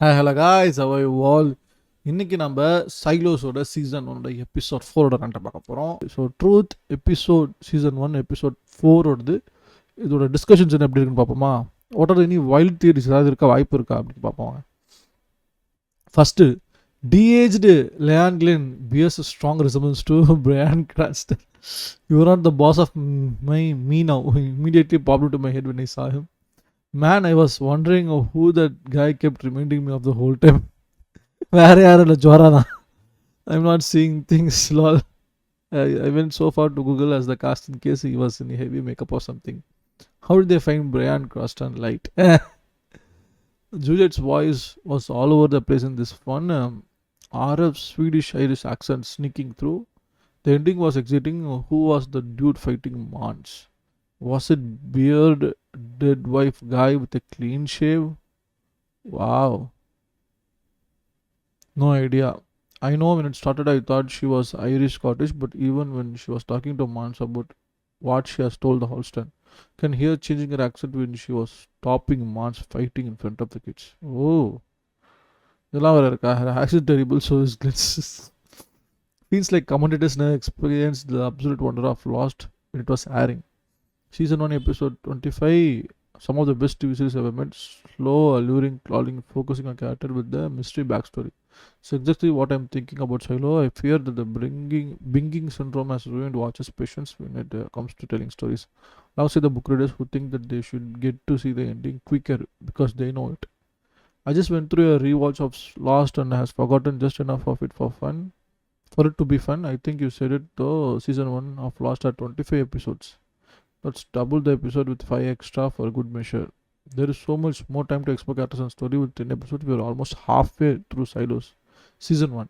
Hello guys அவை வால் இன்னைக்கு நம்ம சைலோஸோட சீசன் ஒன்னோட எபிசோட் 4ஓட கண்ட பார்க்க போகிறோம். So truth episode season 1 episode 4ஓடது இதோட டிஸ்கஷன்ஸ் என்ன எப்படி இருக்குன்னு பார்ப்போமா. What are any wild theories ஏதாவது இருக்க வாய்ப்பு இருக்கா அப்படின்னு பார்ப்போம். First, de-aged Leon Glenn bears a strong resemblance to Bryan Cranston. You are not the boss of me now. Immediately popped into my head when I saw him. Man, I was wondering who that guy kept reminding me of the whole time. வேற யாரும் இல்லை, ஜோரா தான். I'm not seeing things, lol. I went so far to Google as the cast in case he was in heavy makeup or something. How did they find Brian Cranston light? Juliet's voice was all over the place in this fun RF Swedish Irish accent sneaking through. The ending was exciting. Who was the dude fighting Mons? Was it beard dead wife guy with a clean shave? Wow. No idea. I know when it started I thought she was Irish Scottish, but even when she was talking to Mons about what she has told the Holston, can hear changing her accent when she was stopping Mons fighting in front of the kids. Oh. இதெல்லாம் வேற இருக்கா? Her accent terrible, so is glitz. Feels like commentators never experienced the absolute wonder of Lost when it was airing. Season 1 episode 25, some of the best TV series ever made. Slow, alluring, crawling, focusing on character with the mystery backstory. So exactly what I'm thinking about Silo. I fear that the binging syndrome has ruined watchers' patience when it comes to telling stories. Now say the book readers who think that they should get to see the ending quicker because they know it. I just went through a rewatch of Lost and has forgotten just enough of it for fun. For it to be fun, I think you said it though. Season 1 of Lost had 25 episodes. Let's double the episode with 5 extra for good measure. There is so much more time to explore characters and story. With 10 episodes, we are almost halfway through Silos Season 1.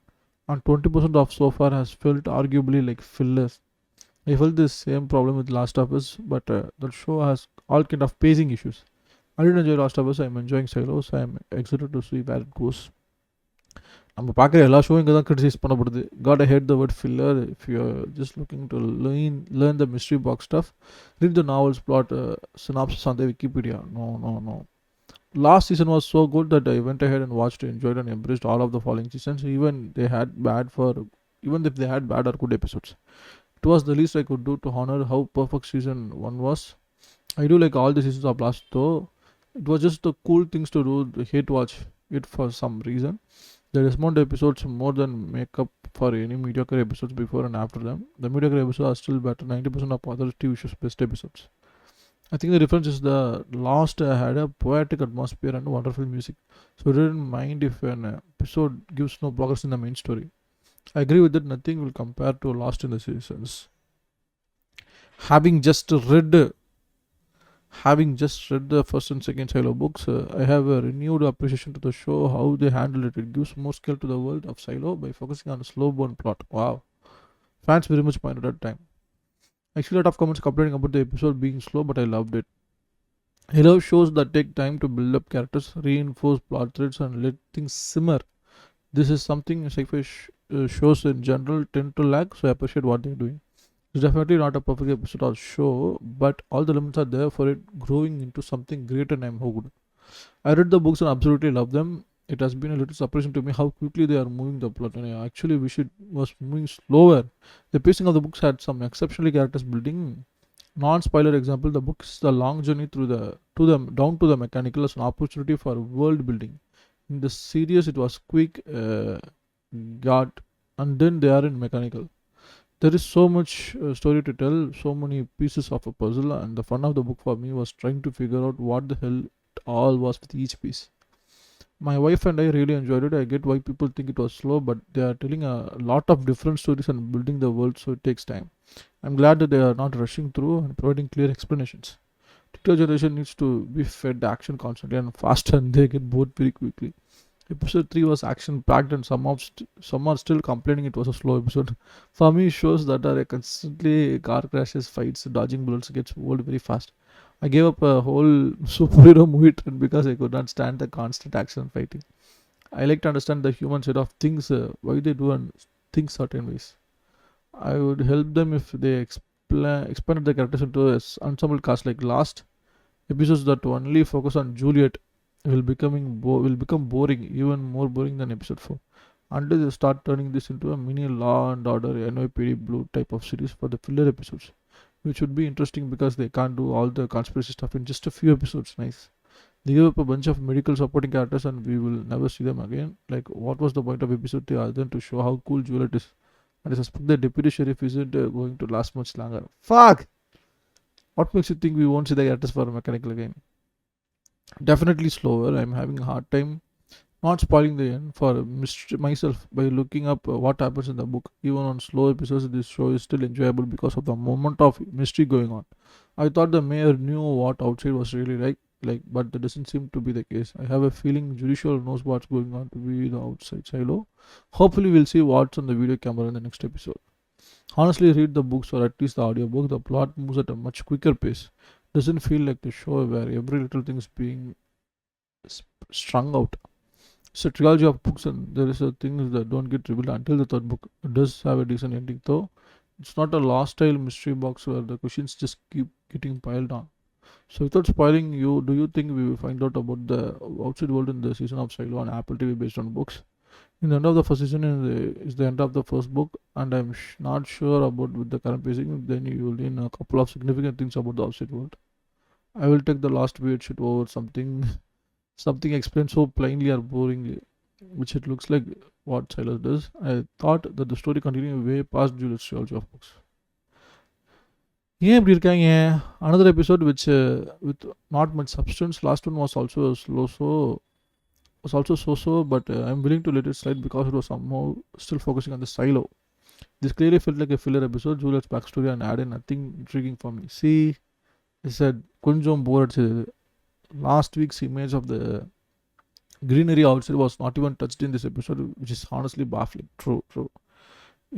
And 20% of so far has felt arguably like fillers. I felt the same problem with Last of Us, but the show has all kind of pacing issues. I did enjoy Last of Us. I'm enjoying Silos. I'm excited to see where it goes. நம்ம பார்க்குற எல்லா ஷோவும் இங்கே தான் criticise பண்ணப்படுது. God I hate the word filler. If you just looking to learn the mystery box stuff, read the novel's plot synopsis on the Wikipedia. No. Last season was so good that I went ahead and watched, enjoyed, and embraced all of the following seasons, even if they had bad or good episodes. It was the least I could do to honor how perfect season 1 was. I do like all the seasons of Last though. It was just the cool things to do. I hate watch it for some reason. The Desmond episodes more than make up for any mediocre episodes before and after them. The mediocre episodes are still better. 90% of other TV shows' best episodes. I think the difference is the Lost had a poetic atmosphere and wonderful music, so I didn't mind if an episode gives no progress in the main story. I agree with that. Nothing will compare to Lost in the seasons. Having just read the first and second Silo books, I have a renewed appreciation to the show, how they handle it. It gives more scale to the world of Silo by focusing on a slow burn plot. Wow. Fans very much pointed at time. I see a lot of comments complaining about the episode being slow, but I loved it. I love shows that take time to build up characters, reinforce plot threads, and let things simmer. This is something sci-fi shows in general tend to lack, so I appreciate what they're doing. It's definitely not a perfect episode or show, but all the elements are there for it growing into something great, and I'm hooked. I read the books and absolutely love them. It has been a little surprising to me how quickly they are moving the plot, and I actually wish it was moving slower. The pacing of the books had some exceptionally characters building. Non-spoiler example: the book is the long journey through down to the mechanical as an opportunity for world building. In the series, it was quick, got, and then they are in mechanical. There is so much story to tell, so many pieces of a puzzle, and the fun of the book for me was trying to figure out what the hell it all was with each piece. My wife and I really enjoyed it. I get why people think it was slow, but they are telling a lot of different stories and building the world, so it takes time. I'm glad that they are not rushing through and providing clear explanations. TikTok generation needs to be fed action constantly and faster, and they get bored very quickly. Episode 3 was action packed, and some are still complaining it was a slow episode. For me, shows that are constantly car crashes, fights, dodging bullets gets old very fast. I gave up a whole superhero movie trend because I could not stand the constant action fighting. I like to understand the human side of things, why they do and think certain ways. I would help them if they expanded the characters into an ensemble cast like Last episodes that only focus on Juliet. will become boring, even more boring than episode 4, until they start turning this into a mini Law and Order NYPD Blue type of series for the filler episodes, which would be interesting because they can't do all the conspiracy stuff in just a few episodes. Nice. They give up a bunch of medical supporting characters and we will never see them again. Like, what was the point of episode 3 other than to show how cool Juliet is? And I suspect the deputy sheriff isn't going to last much longer. Fuck! What makes you think we won't see the characters for mechanical again? Definitely slower. I'm having a hard time not spoiling the end for myself by looking up what happens in the book. Even on slow episodes, this show is still enjoyable because of the moment of mystery going on. I thought the mayor knew what outside was really like, but that doesn't seem to be the case. I have a feeling Judicial knows what's going on to be the outside silo. Hopefully, we'll see what's on the video camera in the next episode. Honestly, read the books or at least the audiobook. The plot moves at a much quicker pace. Doesn't feel like the show where every little thing is being strung out. It's a trilogy of books, and there is a things that don't get revealed until the third book. It does have a decent ending, though. It's not a lost style mystery box where the questions just keep getting piled on. So, without spoiling you, do you think we will find out about the outside world in the season of Silo on Apple TV based on books? In the end of the first season is the end of the first book, and I'm not sure about with the current pacing. Then you will learn a couple of significant things about the outside world. I will take the last weird shit over something explained so plainly or boringly, which it looks like what Silas does. I thought that the story continued way past Julius George of books. ஏன் இப்படி இருக்காங்க? Another episode which with not much substance. Last one was also slow, was also so, but I'm willing to let it slide because it was somehow still focusing on the silo. This clearly felt like a filler episode. Juliet's backstory and added nothing intriguing for me. See, I said கொஞ்சம் போர் அடிச்சது. Last week's image of the greenery outside was not even touched in this episode, which is honestly baffling. True.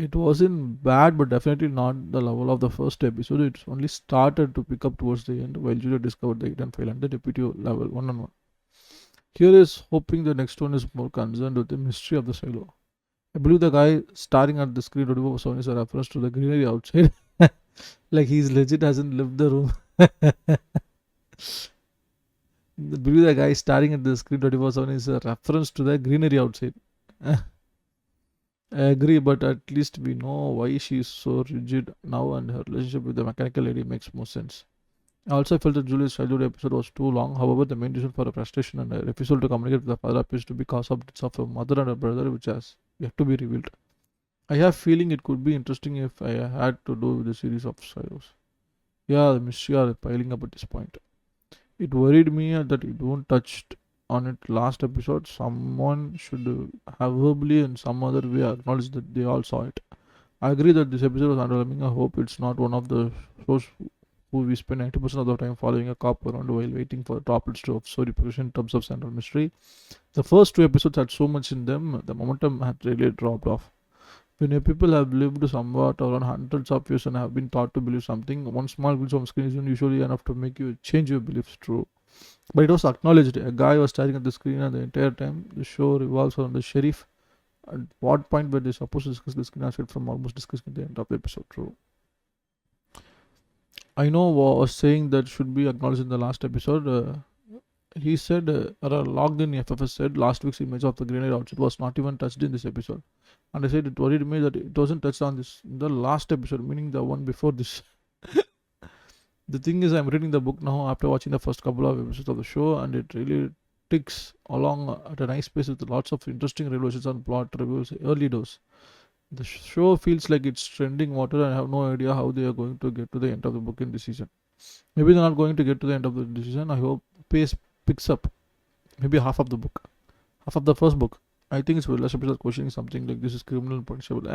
It wasn't bad, but definitely not the level of the first episode. It's only started to pick up towards the end while Julia discovered the hidden file and the deputy level one on one. Here is hoping the next one is more concerned with the mystery of the silo. I believe the guy staring at the screen 24/7 is a reference to the greenery outside. Like he's legit hasn't left the room. I believe the guy staring at the screen 24/7 is a reference to the greenery outside. I agree, but at least we know why she is so rigid now, and her relationship with the mechanical lady makes more sense. I also felt that Julia's childhood episode was too long. However, the main reason for her frustration and her refusal to communicate with her father appears to be cause of deaths of her mother and her brother, which has yet to be revealed. I have feeling it could be interesting if I had to do with a series of silos. Yeah, the mystery are piling up at this point. It worried me that it won't touched on it last episode. Someone should have verbally in some other way acknowledged that they all saw it. I agree that this episode was underwhelming. I hope it's not one of the shows who we spend 90% of the time following a cop around while waiting for the droplets to of story progression in terms of central mystery. The first two episodes had so much in them, the momentum had really dropped off. When people have lived somewhat around hundreds of years and have been taught to believe something, one small glimpse on screen isn't usually enough to make you change your beliefs. True. But it was acknowledged. A guy was staring at the screen and the entire time. The show revolves around the sheriff. At what point were they supposed to discuss the screen aspect from almost discussing the end of the episode? True. I know was saying that should be acknowledged in the last episode. He said, or logged in FFS said last week's image of the grenade outside was not even touched in this episode. And I said it worried me that it wasn't touched on this the last episode, meaning the one before this. The thing is, I'm reading the book now after watching the first couple of episodes of the show, and it really ticks along at a nice pace with lots of interesting revelations and plot reveals early dose. The show feels like it's trending water, and I have no idea how they are going to get to the end of the book in this season. Maybe they're not going to get to the end of the season. I hope pace picks up. Maybe half of the book, half of the first book. I think it's last episode questioning something like this is criminal and punishable.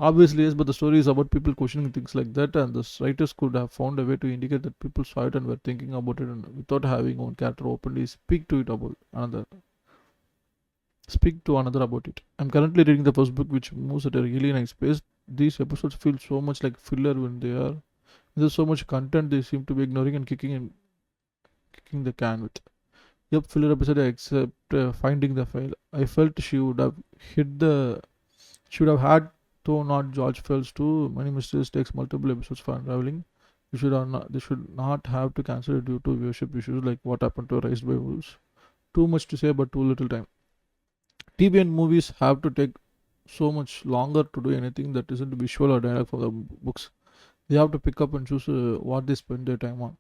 Obviously, yes, but the story is about people questioning things like that, and the writers could have found a way to indicate that people saw it and were thinking about it, and without having one character openly speak to another about it. I'm currently reading the first book, which moves at a really nice pace. These episodes feel so much like filler when they are. There's so much content they seem to be ignoring and kicking the can with. Yep, filler episode except finding the file. I felt she would have had. Though not George Fells too, many mysteries takes multiple episodes for unraveling. They should not have to cancel it due to viewership issues like what happened to Raised by Wolves. Too much to say, but too little time. TV and movies have to take so much longer to do anything that isn't visual or dialogue for the books. They have to pick up and choose what they spend their time on.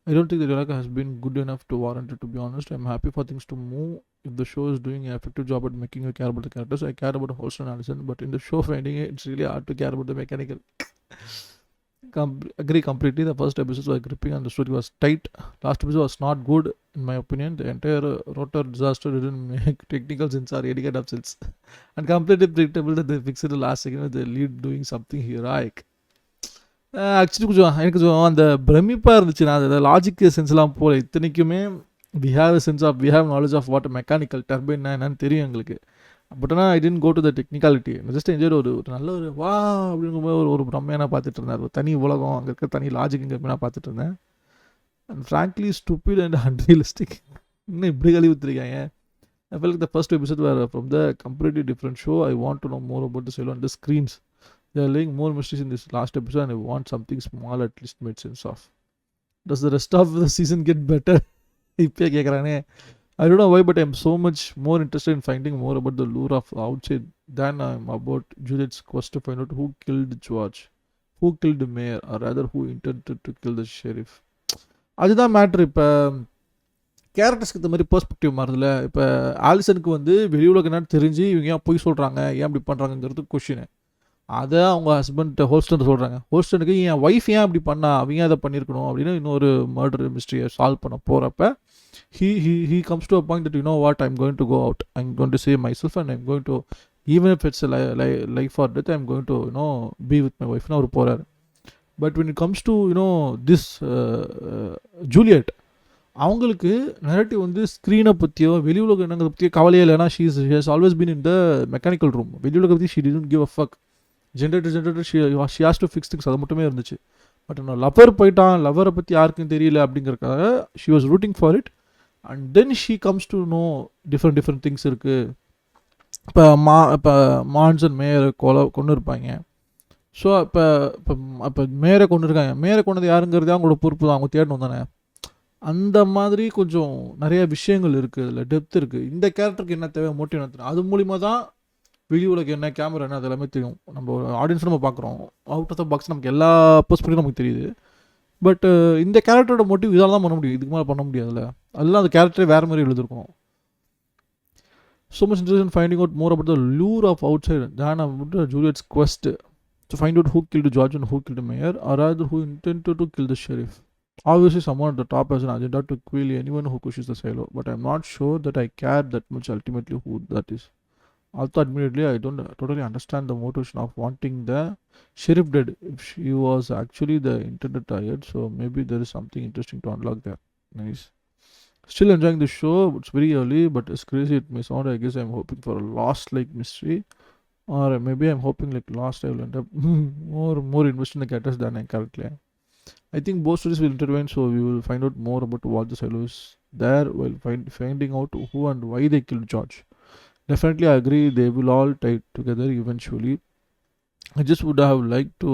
I don't think the dialogue has been good enough to warrant it, to be honest. I'm happy for things to move. If the show is doing an effective job at making you care about the characters, I care about Holston and Allison, but in the show finding it, it's really hard to care about the mechanical. Agree completely. The first episode was gripping and the story was tight. Last episode was not good, in my opinion. The entire rotor disaster didn't make technical sense or any kind of sense. And completely predictable that they fixed it the last second with the lead doing something heroic. Actually கொஞ்சம் எனக்கு கொஞ்சம் அந்த பிரமிப்பாக இருந்துச்சு. நான் அந்த logic சென்ஸ்லாம் போல இத்தனைக்குமே we have knowledge of what mechanical டர்பைன்னா என்னன்னு தெரியும் எங்களுக்கு. பட் ஆனால் I tend go to the technicality. Just enjoy ஒரு நல்ல ஒரு வா அப்படிங்கும்போது ஒரு பிரம்மையாக நான் பார்த்துட்டு இருந்தேன். ஒரு தனி உலகம் அங்கே இருக்க தனி லாஜிக்குங்க நான் பார்த்துட்டு இருந்தேன். And frankly stupid and unrealistic. இன்னும் இப்படி கழுவி ஊற்றிருக்காங்க. I felt like the first episode were from the completely different show. I want to know more about the Silo and the screens. They are laying more mysteries in this last episode and I want something small at least made sense of. Does the rest of the season get better? I don't know why, but I'm so much more interested in finding more about the lure of outside than I'm about Juliet's quest to find out who killed George, who killed the mayor, or rather who intended to kill the sheriff. அதுதான் matter. இப்போ கேரக்டர்ஸ்க்கு இந்த மாதிரி perspective மாறுதுல. இப்போ ஆலிசனுக்கு வந்து வெளி உலகம் என்னன்னு தெரிஞ்சு இவங்க ஏன் போய் சொல்கிறாங்க, ஏன் இப்படி பண்ணுறாங்கிறது கொஷின். அதை அவங்க ஹஸ்பண்ட் ஹோஸ்டன் சொல்கிறாங்க. ஹோஸ்டனுக்கு என் ஒய்ஃப் ஏன் அப்படி பண்ணா, அவங்க அதை பண்ணியிருக்கணும் அப்படின்னு இன்னொரு மர்டர் மிஸ்ட்ரியை சால்வ் பண்ண போகிறப்ப he comes to a point that, you know what, I'm going to go out, I'm going to save myself and I'm going to, even if it's a life or death, I'm going to, be with my wife. அவர் போகிறாரு. But when it comes to, this Juliet, அவங்களுக்கு narrative வந்து ஸ்க்ரீனை பற்றியோ வெளி உலகம் என்னங்கிறத பற்றியோ கவலையே இல்லை. ஏன்னா she has always been in the mechanical room. வெளி உலகம் பற்றி she didn't give a fuck. Generator she has to fix things, அது மட்டுமே இருந்துச்சு. பட் நான் லவர் போயிட்டான், லவரை பற்றி யாருக்கும் தெரியல அப்படிங்கிறக்காக she was rooting for it. And then she comes to know different things இருக்குது. இப்போ மான்சன் மேயரை கொண்டு இருப்பாங்க. ஸோ இப்போ மேயரை கொண்டு இருக்காங்க. மேயரை கொண்டது யாருங்கிறது அவங்களோட பொறுப்பு தான், அவங்க தேடணும் தானே. அந்த மாதிரி கொஞ்சம் நிறைய விஷயங்கள் இருக்குது, அதில் டெப்த் இருக்குது. இந்த கேரக்டருக்கு என்ன தேவை, மோட்டிவ் என்ன தேவை, அது மூலிமா தான் வெளி உலகம் என்ன, கேமரா என்ன, அது எல்லாமே தெரியும். நம்ம ஆடியன்ஸ் நம்ம பார்க்குறோம், அவுட் ஆஃப் த பாக்ஸ் நமக்கு எல்லா பெர்ஸ்பெக்டிவும் நமக்கு தெரியுது. பட் இந்த கேரக்டரோட மோட்டிவ் இதால் தான் பண்ண முடியும், இதுக்கு மேலே பண்ண முடியாதுல்ல. அதெல்லாம் அந்த கேரக்டரே வேறு மாதிரி எழுதிருக்கும். So much interest in finding out more about the lure of outside than about Juliet's quest to find out who killed George and who killed the mayor, or rather who intended to kill the sheriff. Obviously someone at the top has an agenda to kill anyone who pushes the silo, but I'm not sure that I care that much ultimately who that is. Also, admittedly, I don't totally understand the motivation of wanting the sheriff dead if she was actually the intended target, so maybe there is something interesting to unlock there. Nice. Still enjoying the show. It's very early, but as crazy it may sound, I guess I'm hoping for a Lost-like mystery, or maybe I'm hoping like Lost I will end up more invested in the characters than I currently am. I think both stories will intertwine, so we will find out more about what the silo is there while finding out who and why they killed George. Definitely, I agree they will all tie together eventually. I just would have liked to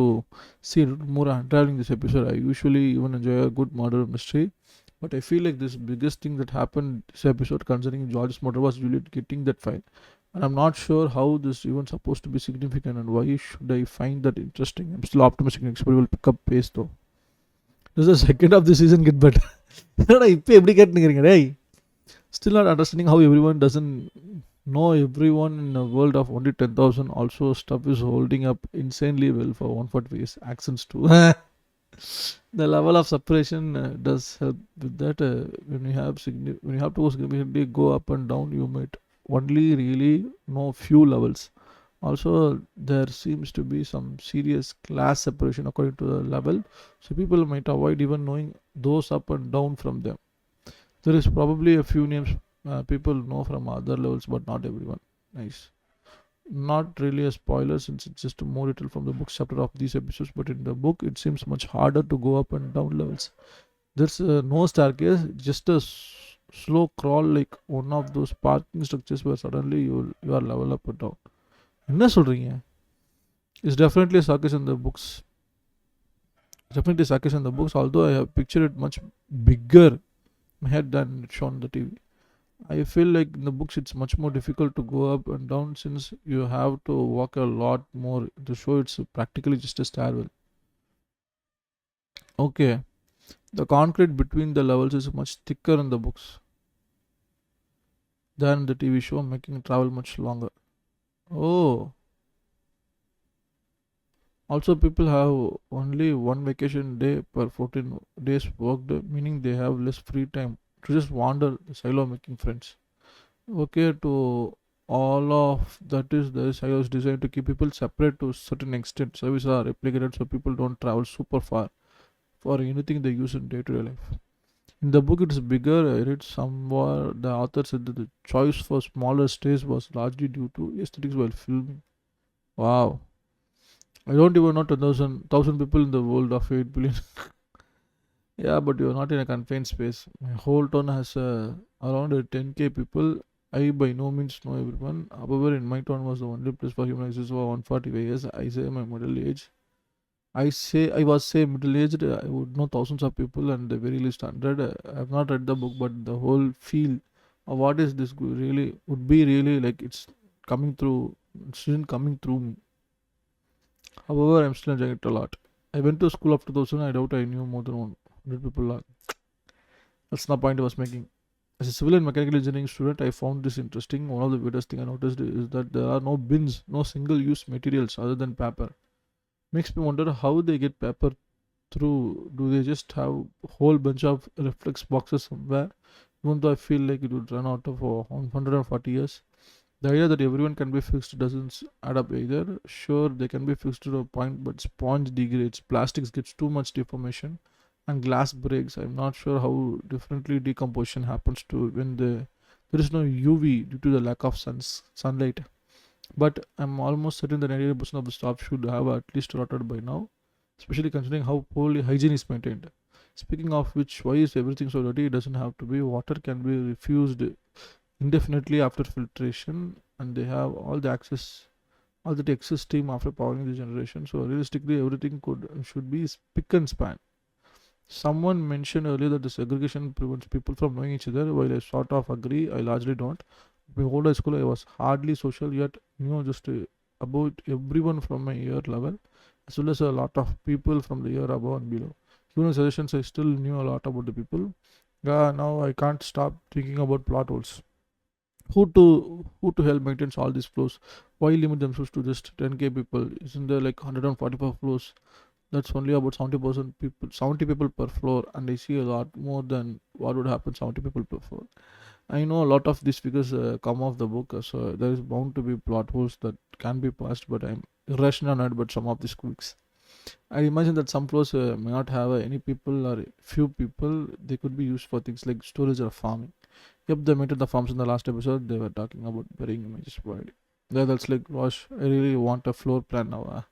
see a little more unraveling this episode. I usually even enjoy a good murder mystery, but I feel like this biggest thing that happened this episode concerning George's murder was Juliet getting that file. And I'm not sure how this even supposed to be significant and why should I find that interesting. I'm still optimistic next episode will pick up pace though. Does the second half of the season get better? Still not understanding how everyone doesn't know everyone in a world of only 10,000. Also, stuff is holding up insanely well for 140 accents too. The level of separation does help with that. When you have to significantly go up and down, you might only really know few levels. Also, there seems to be some serious class separation according to the level, so people might avoid even knowing those up and down from them. There is probably a few names people know from other levels, but not everyone. Nice. Not really a spoiler since it's just more detail from the book chapter of these episodes, but in the book it seems much harder to go up and down levels. There's no staircase, just a slow crawl like one of those parking structures where suddenly you are level up and down. என்ன சொல்கிறீங்க? It's definitely a circus in the books. Definitely Sakesh in the books, although I have pictured it much bigger in my head than it's shown on the TV. I feel like in the books it's much more difficult to go up and down since you have to walk a lot more. The show it's practically just a stairwell. Okay, the concrete between the levels is much thicker in the books than the TV show, making travel much longer. Oh, also people have only one vacation day per 14 days worked, meaning they have less free time to just wander the silo making friends. Okay, to all of that is the silo is designed to keep people separate to a certain extent. Services are replicated so people don't travel super far for anything they use in day-to-day life. In the book, it is bigger. I read somewhere the author said that the choice for smaller stays was largely due to aesthetics while filming. Wow. I don't even know 10,000 people in the world of 8 billion. Yeah, but you're not in a confined space. My whole town has around 10k people. I by no means know everyone. However, in my town was the only place for human access for 145 years. I say my middle age. I was say middle aged. I would know thousands of people and the very least 100. I have not read the book, but the whole feel of what is this really would be really like it's coming through. It's not coming through me. However, I'm still enjoying it a lot. I went to school after 2000. I doubt I knew more than 100 people. That's the point I was making. As a civil and mechanical engineering student, I found this interesting. One of the weirdest thing I noticed is that there are no bins, no single-use materials other than paper. Makes me wonder how they get paper through. Do they just have a whole bunch of reflex boxes somewhere? Even though I feel like it would run out of 140 years. The idea that everyone can be fixed doesn't add up either. Sure, they can be fixed to a point, but sponge degrades, plastics gets too much deformation, and glass breaks. I'm not sure how differently decomposition happens to when there is no UV due to the lack of sunlight. But I'm almost certain that 98% of the stuff should have at least rotted by now, especially considering how poorly hygiene is maintained. Speaking of which, why is everything so dirty? It doesn't have to be. Water can be refused indefinitely after filtration, and they have all the excess steam after powering the generation. So realistically, everything could should be spick and span. Someone mentioned earlier that the segregation prevents people from knowing each other. While I sort of agree, I largely don't. My whole high school, I was hardly social yet, just about everyone from my year level, as well as a lot of people from the year above and below. Even in suggestions, I still knew a lot about the people. Yeah, now I can't stop thinking about plot holes. Who to help maintains all these flows? Why limit themselves to just 10k people? Isn't there like 145 floors? That's only about 70% people, 70 people per floor, and I see a lot more than what would happen 70 people per floor. I know a lot of these figures come off the book, so there is bound to be plot holes that can be passed, but I'm irrational on it. But some of these quicks, I imagine that some floors may not have any people or few people. They could be used for things like storage or farming. Yep, they mentioned the farms in the last episode. They were talking about burying images. But yeah, that's like, gosh, I really want a floor plan now.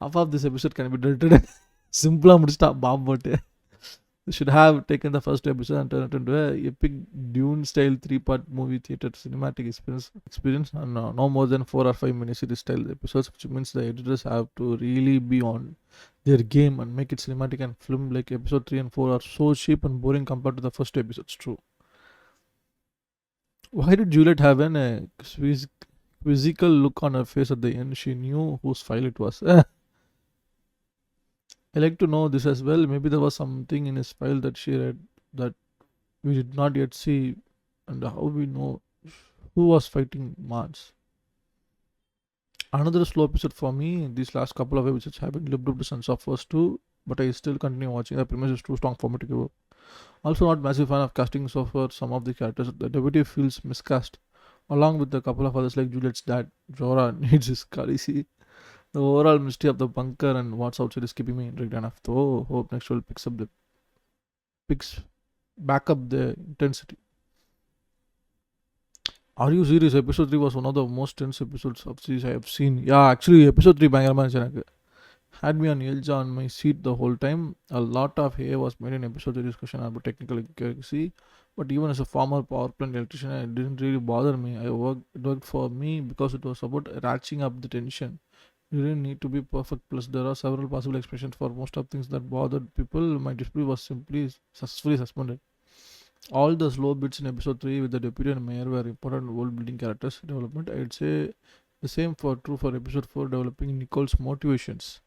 Half of this episode can be deleted. Simple முடிச்சிட்டா bomb போட்டு. Should have taken the first episode and turned it into a epic Dune style 3-part movie theater cinematic experience and no more than 4 or 5 minute series style episodes, which means the editors have to really be on their game and make it cinematic and film like episode 3 and 4 are so cheap and boring compared to the first episodes. True. Why did Juliet have an quizzical look on her face at the end? She knew whose file it was. I like to know this as well. Maybe there was something in his file that she read that we did not yet see, and how we know who was fighting Mars. Another slow episode for me. These last couple of episodes have been lived up to sense of first two, but I still continue watching. The premise is too strong for me to give up. Also, not massive fan of casting so far. Some of the characters, the deputy feels miscast, along with a couple of others like Juliet's dad. Jorah needs his Khaleesi. The overall mystery of the bunker and what's outside is keeping me intrigued enough. Though hope next will picks back up the intensity. Are you serious? Episode 3 was one of the most tense episodes of series I have seen. Yeah, actually, episode 3 பயங்கரமா இருந்துச்சு. Had me on edge on my seat the whole time. A lot of hay was made in episode 3 discussion about technical accuracy, but even as a former power plant electrician, it didn't really bother me. It worked for me because it was about ratcheting up the tension. You didn't need to be perfect. Plus, there are several possible explanations for most of things that bothered people. My display was simply successfully suspended. All the slow bits in episode 3 with the deputy and mayor were important world building characters development. I'd say the same for true for episode 4, developing Nicole's motivations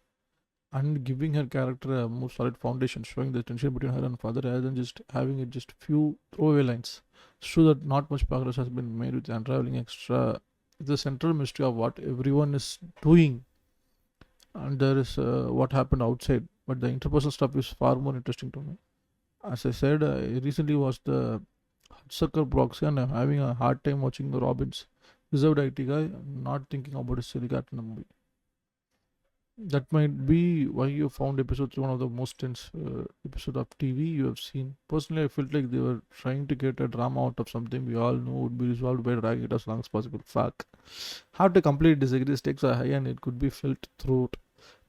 and giving her character a more solid foundation, showing the tension between her and father rather than just having it just few throwaway lines. It's true that not much progress has been made with unraveling extra the central mystery of what everyone is doing, and there is what happened outside. But the interpersonal stuff is far more interesting to me. As I said, I recently watched the Sucker Proxy and I'm having a hard time watching the Robbins. Reserved IT guy, not thinking about a silly cat in the movie. That might be why you found episode 3 one of the most tense episode of TV you have seen. Personally, I felt like they were trying to get a drama out of something we all know would be resolved by dragging it as long as possible. Fuck. Have to completely disagree. Stakes are high and it could be felt throughout.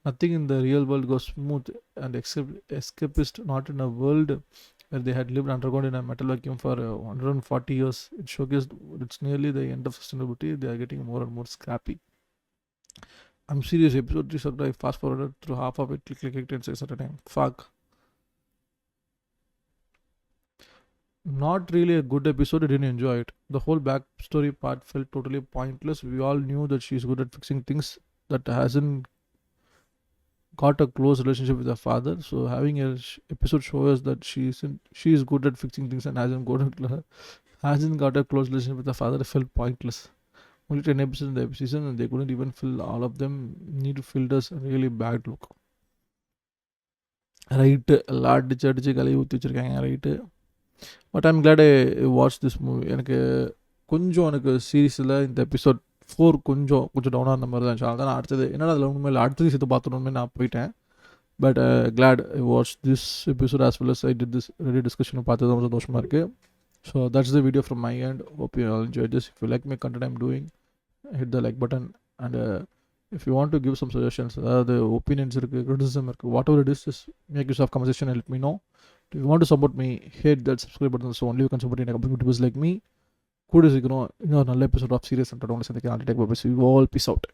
Nothing in the real world goes smooth and escapist, not in a world where they had lived underground in a metal vacuum for 140 years. It showcased it's nearly the end of sustainability. They are getting more and more scrappy. I'm serious. Episode 3 sucked. I fast forwarded through half of it, click 10 seconds at a time. Fuck. Not really a good episode. I didn't enjoy it. The whole backstory part felt totally pointless. We all knew that she's good at fixing things that hasn't got a close relationship with her father. So having a episode show us that she is good at fixing things and hasn't got a close relationship with her father felt pointless. Only 10 episodes in the season and they couldn't even fill all of them. Need to fill us a really bad look. Right எல்லாம் அடிச்சு அடிச்சு கழுவி ஊற்றி வச்சுருக்காங்க right. But I'm glad I watch this movie. எனக்கு சீரீஸில் இந்த episode 4 கொஞ்சம் டவுனாக இருந்த மாதிரி தான் இருந்துச்சு. அதான் நான் அடுத்தது என்னடா அதில் உண்மையில் அடுத்தது சேர்த்து பார்த்தோன்னு நான் போயிட்டேன். But glad I watch this episode as well as I did this ready discussion பார்த்தது ரொம்ப சந்தோஷமாக இருக்குது. So that's the video from my hand. Hope you all enjoy this. If you like my content I'm doing, hit the like button. And if you want to give some suggestions, the opinions, criticism, whatever it is, just make use of conversation and let me know. If you want to support me, hit that subscribe button so only you can support in a company YouTubers like me. Good is, another episode of Serious and I'll take you all. Peace out.